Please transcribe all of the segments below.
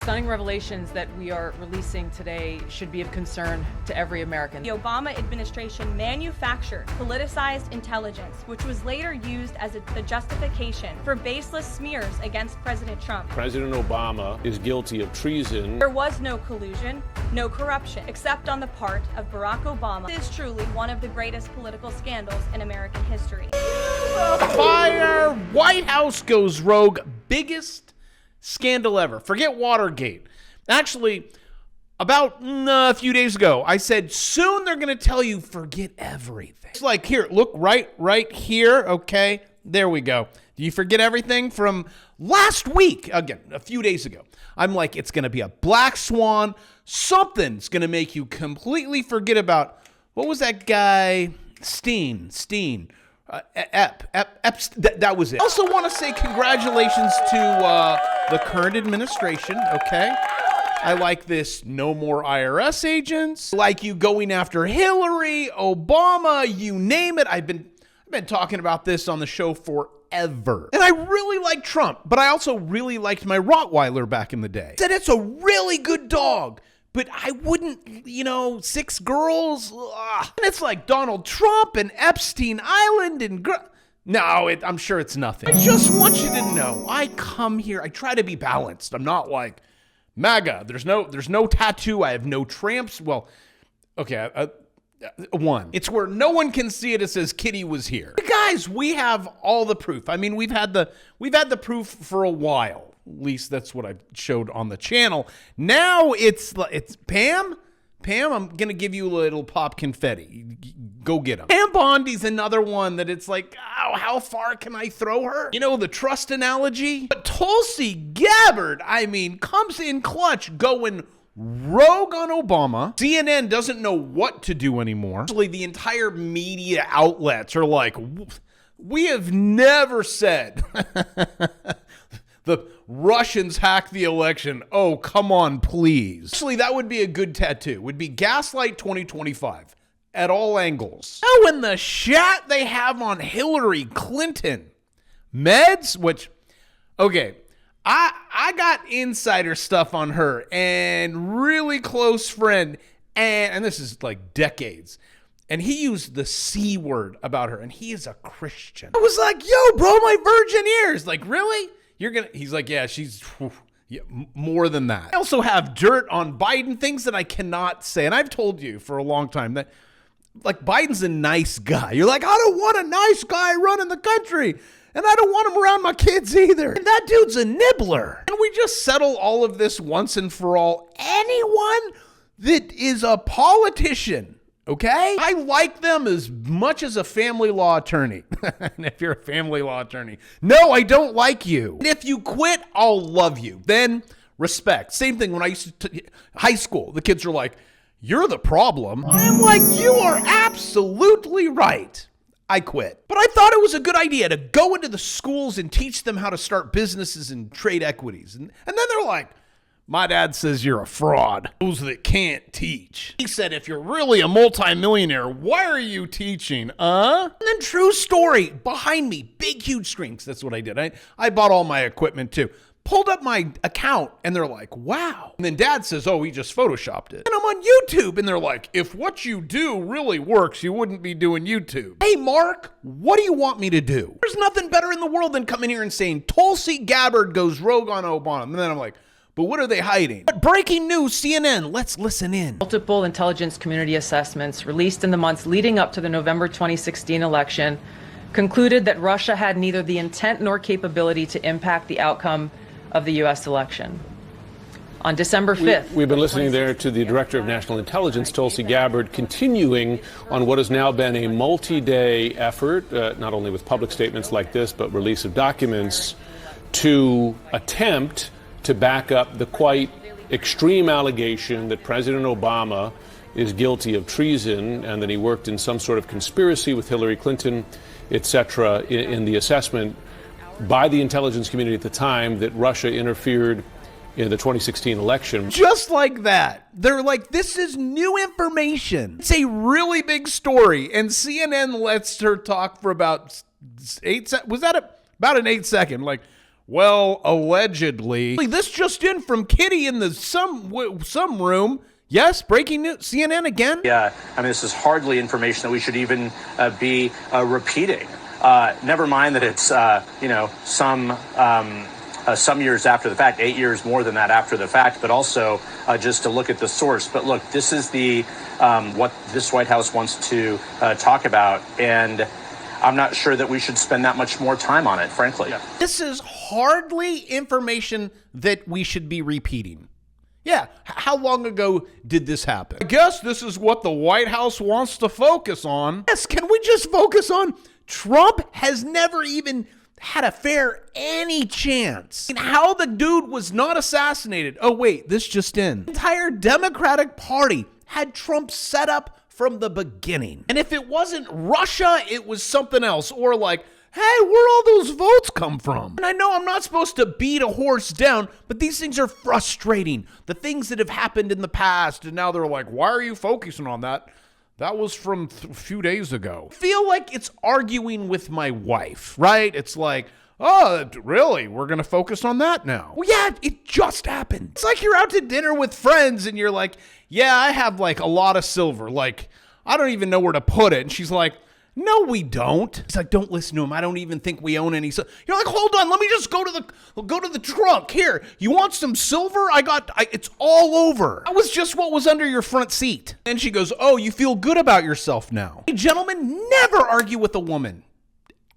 Stunning revelations that we are releasing today should be of concern to every American. The Obama administration manufactured politicized intelligence, which was later used as the justification for baseless smears against President Trump. President Obama is guilty of treason. There was no collusion, no corruption, except on the part of Barack Obama. This is truly one of the greatest political scandals in American history. Fire! White House goes rogue. Biggest scandal ever. Forget Watergate. Actually, about a few days ago, I said, soon they're going to tell you, forget everything. It's like, here, look right here, okay? There we go. Do you forget everything from last week? Again, a few days ago. I'm like, it's going to be a black swan. Something's going to make you completely forget about, what was that guy? Steen. That was it. I also want to say congratulations to the current administration, okay? I like this no more IRS agents. I like you going after Hillary, Obama, you name it. I've been talking about this on the show forever. And I really like Trump, but I also really liked my Rottweiler back in the day. Said it's a really good dog. But I wouldn't, 6 girls. Ugh. And it's like Donald Trump and Epstein Island and... I'm sure it's nothing. I just want you to know, I come here, I try to be balanced. I'm not like MAGA. There's no tattoo. I have no tramps. Well, okay, one. It's where no one can see it. It says Kitty was here. Guys, we have all the proof. I mean, we've had the proof for a while. At least that's what I showed on the channel. Now it's Pam. Pam, I'm going to give you a little pop confetti. Go get him. Pam Bondi's another one that it's like, oh, how far can I throw her? The trust analogy. But Tulsi Gabbard, comes in clutch going rogue on Obama. CNN doesn't know what to do anymore. Actually, the entire media outlets are like, we have never said... The Russians hacked the election. Oh, come on, please. Actually, that would be a good tattoo. Would be Gaslight 2025 at all angles. Oh, and the shot they have on Hillary Clinton. Meds, which, okay, I got insider stuff on her and really close friend, and this is like decades. And he used the C word about her, and he is a Christian. I was like, yo, bro, my virgin ears. Like, really? He's like, yeah, she's more than that. I also have dirt on Biden, things that I cannot say. And I've told you for a long time that, like, Biden's a nice guy. You're like, I don't want a nice guy running the country. And I don't want him around my kids either. And that dude's a nibbler. And we just settle all of this once and for all. Anyone that is a politician, okay? I like them as much as a family law attorney. And if you're a family law attorney, no, I don't like you. And if you quit, I'll love you. Then respect. Same thing when I used to high school. The kids are like, you're the problem. I'm like, you are absolutely right. I quit. But I thought it was a good idea to go into the schools and teach them how to start businesses and trade equities. And then they're like, my dad says you're a fraud. Those that can't teach. He said, if you're really a multimillionaire, why are you teaching? And then true story, behind me, big, huge screens. That's what I did. I bought all my equipment too. Pulled up my account and they're like, wow. And then dad says, oh, he just photoshopped it. And I'm on YouTube and they're like, if what you do really works, you wouldn't be doing YouTube. Hey, Mark, what do you want me to do? There's nothing better in the world than coming here and saying Tulsi Gabbard goes rogue on Obama. And then I'm like, but what are they hiding? But breaking news, CNN, let's listen in. Multiple intelligence community assessments released in the months leading up to the November 2016 election concluded that Russia had neither the intent nor capability to impact the outcome of the U.S. election. On December 5th... We've been listening there to the Director of National Intelligence, Tulsi Gabbard, continuing on what has now been a multi-day effort, not only with public statements like this, but release of documents to attempt to back up the quite extreme allegation that President Obama is guilty of treason and that he worked in some sort of conspiracy with Hillary Clinton, etc., in the assessment by the intelligence community at the time that Russia interfered in the 2016 election. Just like that. They're like, this is new information. It's a really big story. And CNN lets her talk for about 8 seconds. Was that about an 8 second? Like, Well, allegedly. This just in from Kitty in the some room. Yes, breaking news. CNN again? Yeah, I mean, this is hardly information that we should even be repeating. Never mind that it's, some years after the fact, 8 years more than that after the fact, but also just to look at the source. But look, this is the what this White House wants to talk about, and I'm not sure that we should spend that much more time on it, frankly. Yeah. This is hardly information that we should be repeating. Yeah, how long ago did this happen? I guess this is what the White House wants to focus on. Yes, can we just focus on Trump has never even had a fair any chance. And how the dude was not assassinated. Oh, wait, this just in. The entire Democratic Party had Trump set up from the beginning. And if it wasn't Russia, it was something else. Or like, hey, where all those votes come from? And I know I'm not supposed to beat a horse down, but these things are frustrating. The things that have happened in the past, and now they're like, why are you focusing on that? That was from a few days ago. I feel like it's arguing with my wife, right? It's like, oh, really? We're going to focus on that now? Well, yeah, it just happened. It's like you're out to dinner with friends and you're like, yeah, I have like a lot of silver. Like, I don't even know where to put it. And she's like, no, we don't. He's like, don't listen to him. I don't even think we own any. So you're like, hold on. Let me just go to the trunk. Here, you want some silver? It's all over. That was just what was under your front seat. And she goes, oh, you feel good about yourself now. Hey, gentlemen, never argue with a woman.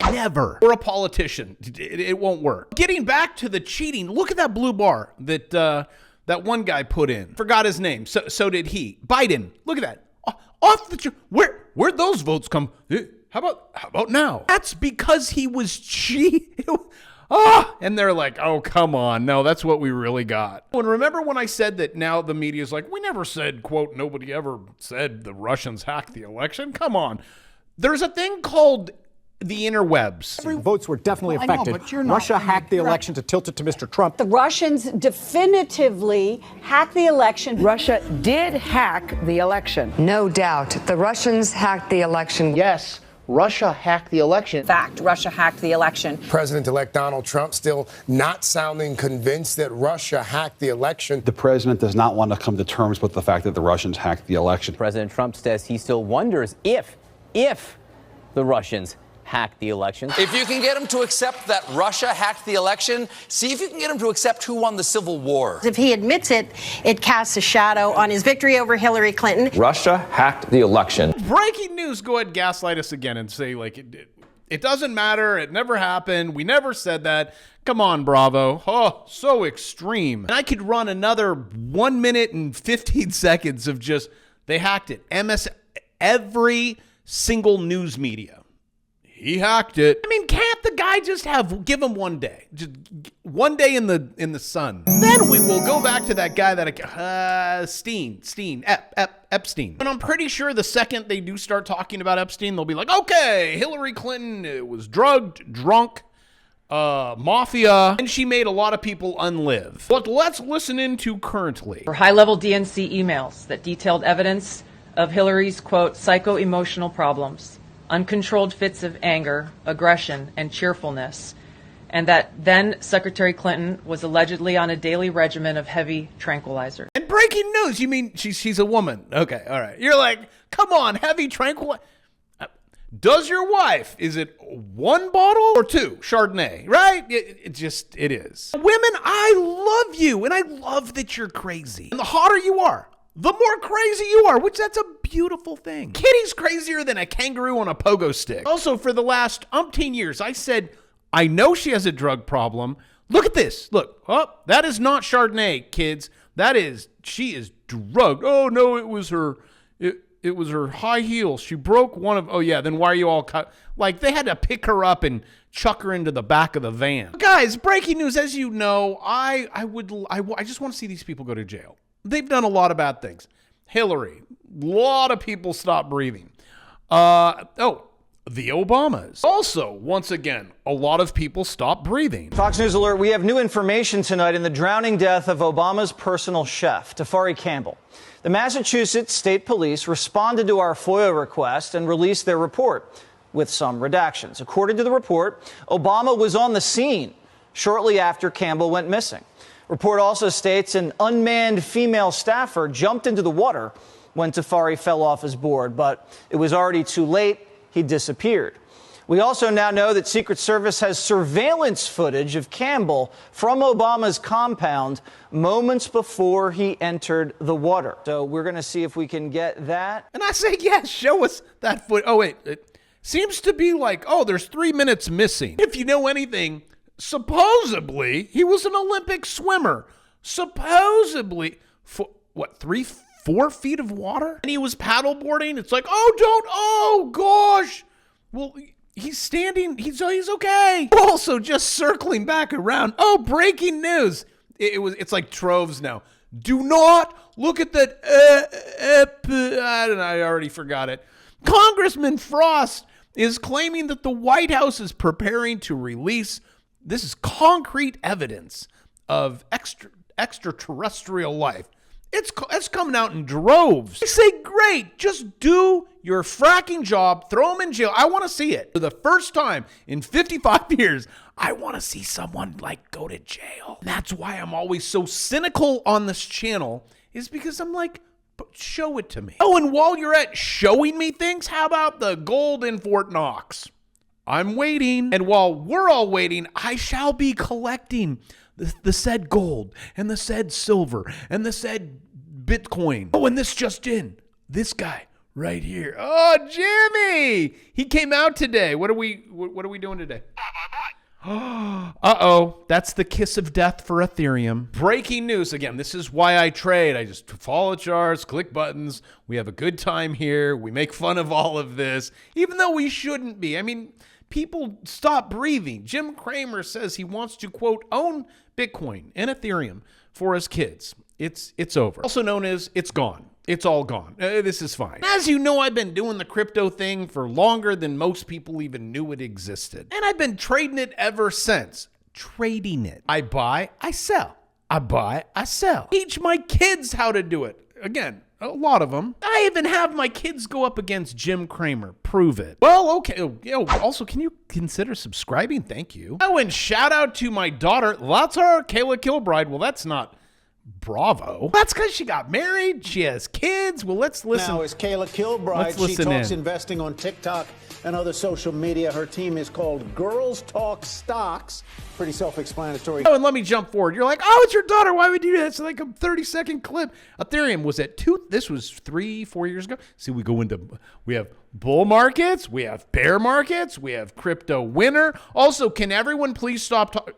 Never. Or a politician. It won't work. Getting back to the cheating, look at that blue bar that one guy put in. Forgot his name. So did he. Biden. Look at that. Off the where'd those votes come? How about now? That's because he was cheating. And they're like, oh, come on. No, that's what we really got. And remember when I said that now the media's like, we never said, quote, nobody ever said the Russians hacked the election? Come on. There's a thing called the interwebs. Votes were definitely affected. Russia hacked the election to tilt it to Mr. Trump. The Russians definitively hacked the election. Russia did hack the election. No doubt. The Russians hacked the election. Yes, Russia hacked the election. Fact, Russia hacked the election. President-elect Donald Trump still not sounding convinced that Russia hacked the election. The president does not want to come to terms with the fact that the Russians hacked the election. President Trump says he still wonders if the Russians hacked the election. If you can get him to accept that Russia hacked the election, see if you can get him to accept who won the Civil War. If he admits it, it casts a shadow on his victory over Hillary Clinton. Russia hacked the election. Breaking news. Go ahead, gaslight us again and say, like, it doesn't matter. It never happened. We never said that. Come on, Bravo. Oh, so extreme. And I could run another 1 minute and 15 seconds of just, they hacked it. Every single news media. He hacked it. I mean, can't the guy just give him 1 day? Just 1 day in the sun. Then we will go back to that guy Epstein. And I'm pretty sure the second they do start talking about Epstein, they'll be like, okay, Hillary Clinton was drugged, drunk, mafia, and she made a lot of people unlive. But let's listen into currently. For high-level DNC emails that detailed evidence of Hillary's, quote, psycho-emotional problems, uncontrolled fits of anger, aggression, and cheerfulness, and that then Secretary Clinton was allegedly on a daily regimen of heavy tranquilizers. And breaking news, you mean she's a woman? Okay, all right. You're like, come on, heavy tranquilizer. Does your wife, is it 1 bottle or 2 Chardonnay, right? It is. Women, I love you, and I love that you're crazy. And the hotter you are, the more crazy you are, which that's a beautiful thing. Kitty's crazier than a kangaroo on a pogo stick. Also, for the last umpteen years, I said, I know she has a drug problem. Look at this. Look, that is not Chardonnay, kids. She is drugged. Oh, no, it was her high heels. She broke one of, then why are you all cut? Like, they had to pick her up and chuck her into the back of the van. Guys, breaking news, as you know, I just want to see these people go to jail. They've done a lot of bad things. Hillary, a lot of people stopped breathing. The Obamas. Also, once again, a lot of people stopped breathing. Fox News Alert, we have new information tonight in the drowning death of Obama's personal chef, Tafari Campbell. The Massachusetts State Police responded to our FOIA request and released their report with some redactions. According to the report, Obama was on the scene shortly after Campbell went missing. Report also states an unmanned female staffer jumped into the water when Tafari fell off his board, but it was already too late. He disappeared. We also now know that Secret Service has surveillance footage of Campbell from Obama's compound moments before he entered the water. So we're going to see if we can get that. And I say, yes, show us that footage. Oh, wait. It seems to be like, oh, there's 3 minutes missing. If you know anything, supposedly he was an Olympic swimmer. Supposedly, for what, 4 feet of water? And he was paddleboarding. It's like, oh gosh. Well, he's standing. He's okay. Also, just circling back around. Oh, breaking news. It's like troves now. Do not look at that. I don't know. I already forgot it. Congressman Frost is claiming that the White House is preparing to release, this is concrete evidence of extraterrestrial life. It's coming out in droves. I say, great, just do your fracking job, throw them in jail. I want to see it. For the first time in 55 years, I want to see someone go to jail. And that's why I'm always so cynical on this channel, is because I'm like, show it to me. Oh, and while you're at showing me things, how about the gold in Fort Knox? I'm waiting. And while we're all waiting, I shall be collecting the said gold and the said silver and the said Bitcoin. Oh, and this just in. This guy right here. Oh, Jimmy. He came out today. What are we doing today? Uh-oh. That's the kiss of death for Ethereum. Breaking news. Again, this is why I trade. I just follow charts, click buttons. We have a good time here. We make fun of all of this, even though we shouldn't be. I mean, people stop breathing. Jim Cramer says he wants to, quote, own Bitcoin and Ethereum for his kids. It's over. Also known as it's gone. It's all gone. This is fine. As you know, I've been doing the crypto thing for longer than most people even knew it existed. And I've been trading it ever since. Trading it. I buy, I sell. I buy, I sell. Teach my kids how to do it. Again, a lot of them. I even have my kids go up against Jim Cramer. Prove it. Well, okay. Also, can you consider subscribing? Thank you. Oh, and shout out to my daughter. That's her, Kayla Kilbride. Well, that's not bravo. That's because she got married. She has kids. Well, let's listen. Now is Kayla Kilbride. She talks investing on TikTok and other social media. Her team is called Girls Talk Stocks. Pretty self-explanatory. Oh, and let me jump forward. You're like, oh, it's your daughter. Why would you do that? It's like a 30-second clip. Ethereum was at this was 3-4 years ago. See, we have bull markets. We have bear markets. We have crypto winter. Also, can everyone please stop talking?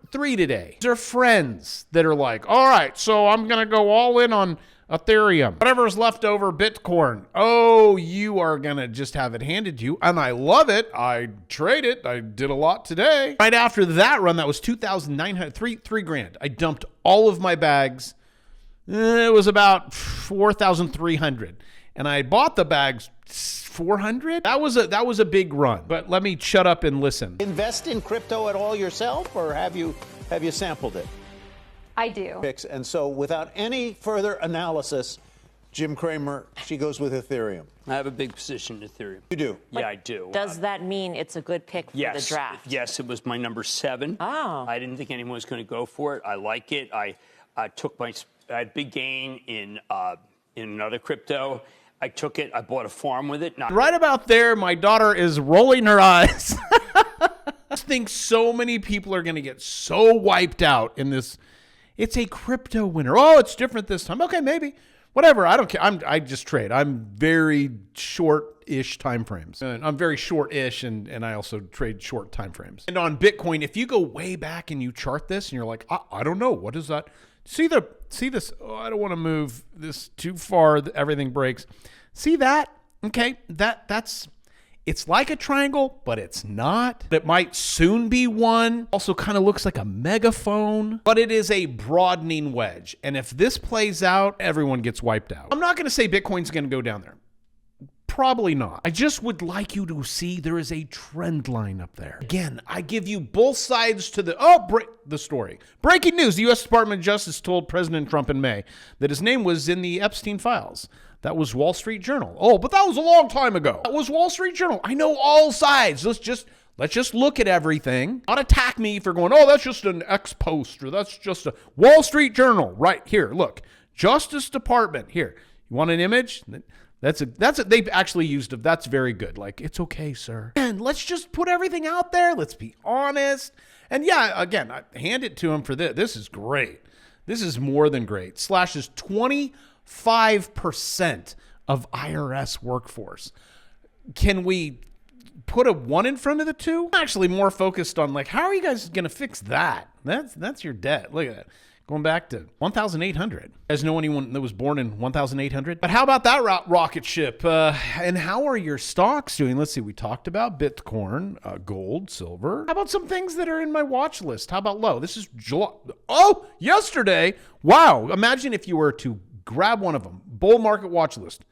3 today. These are friends that are like, all right, so I'm going to go all in on Ethereum. Whatever's left over, Bitcoin. Oh, you are going to just have it handed to you. And I love it. I trade it. I did a lot today. Right after that run, that was $2,900, $3 grand. I dumped all of my bags. It was about $4,300. And I bought the bags $400. That was a big run. But let me shut up and listen. Invest in crypto at all yourself, or have you sampled it? I do. And so without any further analysis, Jim Cramer, she goes with Ethereum. I have a big position in Ethereum. You do? Yeah, I do. Does that mean it's a good pick for the draft? Yes, it was my number 7. Oh. I didn't think anyone was going to go for it. I like it. I had big gain in another crypto. I took it. I bought a farm with it. Right about there, my daughter is rolling her eyes. I think so many people are going to get so wiped out in this. It's a crypto winter. Oh, it's different this time. Okay, maybe. Whatever. I don't care. I just trade. I'm very short-ish time frames. I'm very short-ish, and I also trade short time frames. And on Bitcoin, if you go way back and you chart this, and you're like, I don't know. What is that? See this? Oh, I don't want to move this too far. Everything breaks. See that? Okay, that's it's like a triangle, but it's not. It might soon be one. Also kind of looks like a megaphone, but it is a broadening wedge. And if this plays out, everyone gets wiped out. I'm not going to say Bitcoin's going to go down there. Probably not. I just would like you to see there is a trend line up there. Again, I give you both sides to the story. Breaking news. The U.S. Department of Justice told President Trump in May that his name was in the Epstein files. That was Wall Street Journal. Oh, but that was a long time ago. That was Wall Street Journal. I know all sides. Let's just look at everything. Not attack me for going, oh, that's just an X post or that's just a Wall Street Journal. Right here, look. Justice Department. Here. You want an image? They've actually used it. That's very good. Like, it's okay, sir. And let's just put everything out there. Let's be honest. And yeah, again, I hand it to him for this. This is great. This is more than great. Slashes 25% of IRS workforce. Can we put a 1 in front of the 2? I'm actually more focused on, like, how are you guys going to fix that? That's your debt. Look at that. Going back to 1,800. You guys know anyone that was born in 1,800? But how about that rocket ship? And how are your stocks doing? Let's see. We talked about Bitcoin, gold, silver. How about some things that are in my watch list? How about low? This is July. Oh, yesterday. Wow. Imagine if you were to grab one of them. Bull market watch list.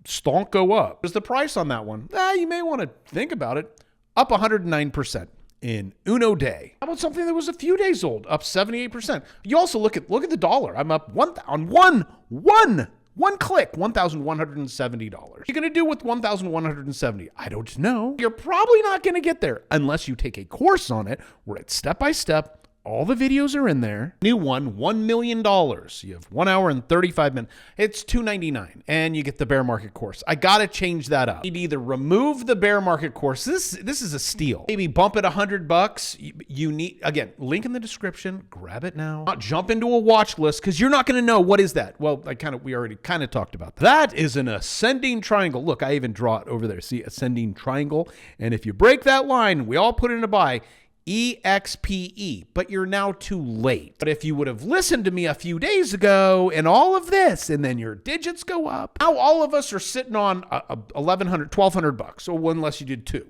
Stonk go up. There's the price on that one. You may want to think about it. Up 109%. In uno day. How about something that was a few days old, up 78%? You also look at the dollar. I'm up one click, $1,170. What are you going to do with $1,170? I don't know. You're probably not going to get there unless you take a course on it where it's step by step. All the videos are in there. New one, $1 million. You have 1 hour and 35 minutes. It's $299, and you get the bear market course. I got to change that up. You'd either remove the bear market course. This is a steal. Maybe bump it $100. You need, again, link in the description. Grab it now. Not jump into a watch list because you're not going to know what is that. Well, we already kind of talked about that. That is an ascending triangle. Look, I even draw it over there. See, ascending triangle. And if you break that line, we all put it in a buy. EXPE, but you're now too late. But if you would have listened to me a few days ago and all of this, and then your digits go up, now all of us are sitting on $1,200, or unless you did 2.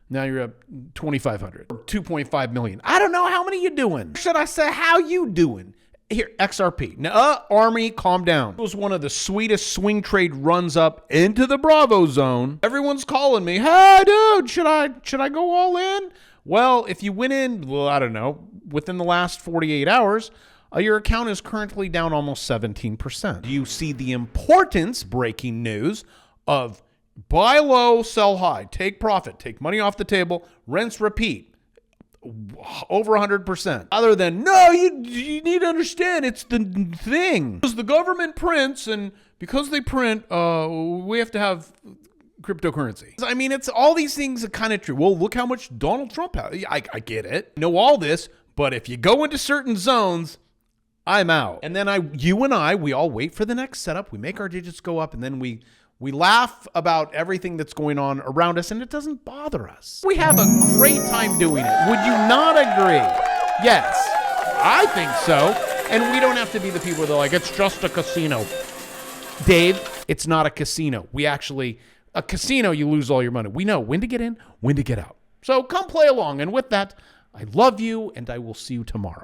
Now you're at 2,500, 2.5 million. I don't know how many you doing. Should I say how you doing? Here, XRP. Now, Army, calm down. It was one of the sweetest swing trade runs up into the Bravo zone. Everyone's calling me, hey, dude, should I go all in? Well, if you went in, well, I don't know, within the last 48 hours, your account is currently down almost 17%. You see the importance, breaking news, of buy low, sell high, take profit, take money off the table, rinse, repeat. Over 100%. Other than, no, you need to understand, it's the thing. Because the government prints, and because they print, we have to have cryptocurrency. I mean, it's all these things are kind of true. Well, look how much Donald Trump has. I get it. Know all this, but if you go into certain zones, I'm out. And then you and I, we all wait for the next setup. We make our digits go up, and then we laugh about everything that's going on around us, and it doesn't bother us. We have a great time doing it. Would you not agree? Yes, I think so. And we don't have to be the people that are like, it's just a casino. Dave, it's not a casino. A casino, you lose all your money. We know when to get in, when to get out. So come play along. And with that, I love you, and I will see you tomorrow.